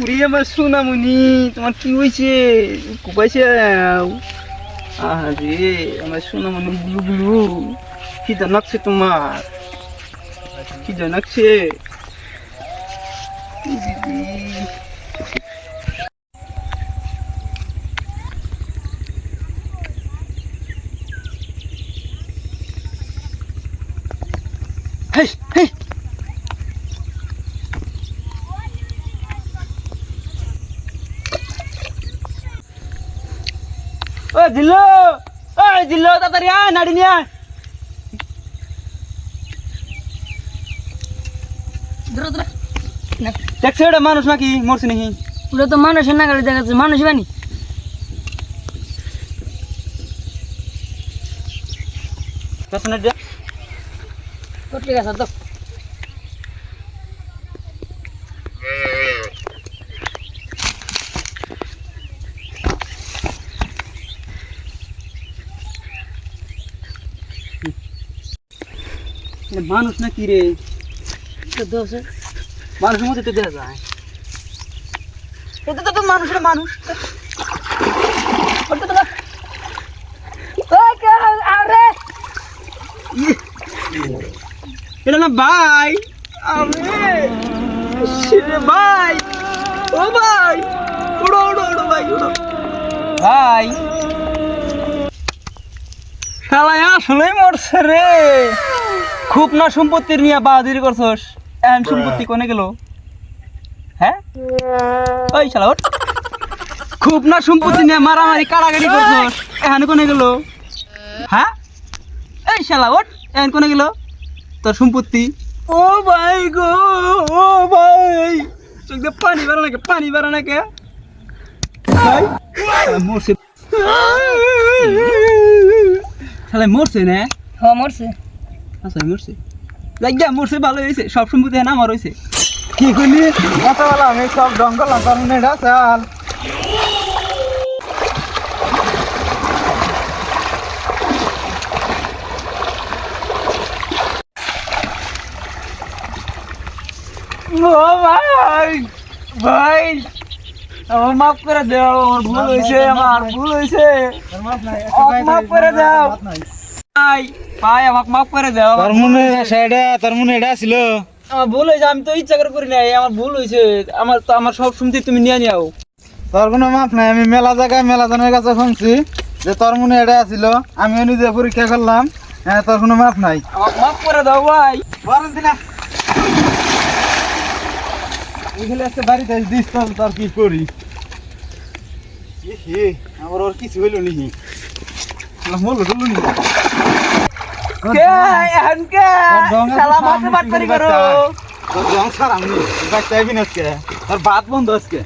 উড়ি আমার সোনামণি, তোমার কি হয়েছে? কোপাইছে? আরে আমার সোনামণি গুলু গুলু, কি জানাচ্ছে তোমার? কি জানাচ্ছে দিদি? হেই হেই, ও দিল্লো, ওই দিল্লো, তাড়াতাড়ি আয়, নাড়ি নিয়ে আয়। ধরো ধরো না, দেখছে ওটা মানুষ নাকি মরছে নাকি? ওটা তো মানুষের নাগালে দেখা যাচ্ছে, মানুষ বানি। পেছনে দে। তো ঠিক আছে তো। মানুষ নাকি রে? দোষে মানুষের মধ্যে তো দেখা যায়। এটা তো মানুষ রে, মানুষ। এটা না ভাই, আরে শিরে ভাই, ও ভাই, উড়ো উড়ো উড়ো ভাই, উড়ো ভাই। শালা আসলেই মরছে রে। খুব না সম্পত্তির নিয়ে বাহাদুরি করছস, এখন সম্পত্তি কোনে গেল? হ্যাঁ ওই শালা ওঠ। খুব না সম্পত্তি নিয়ে মারামারি কাড়াকাড়ি করছস, এখন কোনে গেল? হ্যাঁ এই শালা ওঠ, এখন কোনে গেল তোর সম্পত্তি? ও ভাই গো, ও ভাই, চোখ দিয়ে পানি বেরো নাকি, পানি বেরো নাকি ভাই? মরছে শালা, মরছে না? হ্যাঁ মরছে। আচ্ছা মরছে, লাগিয়া মরছে, ভালো হয়েছে। সব সম্পত্তি না আমার হয়েছে। কি করলি? মাথাওয়ালা আমি সব জঙ্গল লাগানো এটা চাল। ও ভাই, ভাই আমার মাফ করে দাও, আমার ভুল হয়েছে, আমার ভুল হয়েছে, মাফ করে দাও ভাই, ভাই আমাকে মাফ করে দাও। তোর মনে এটা ছিল। আমার ভুল হয়েছে, আমি তো ইচ্ছা করে করি নাই, আমার ভুল হয়েছে। আমার সব শুনতে তুমি নিয়ে নিও। তোর কোনো মাপ নাই। আমি মেলা জায়গায় মেলা জনের কাছে শুনছি যে তোর মনে এটা ছিল, আমিও নিজে পরীক্ষা করলাম। হ্যাঁ, তোর কোনো মাপ নাই। আমাকে মাফ করে দাও ভাই। এগুলো একটা বাড়িতে দিস, তোর কি করি? আমার ওর কিছু হইল নি, মরলো টুলো নি। কে এখন কে শালা মারতে বাট করি করো? তোর জং ছাড়াম নি, বাচ্চা আইবি না আজকে, তোর ভাত বন্ধ আজকে।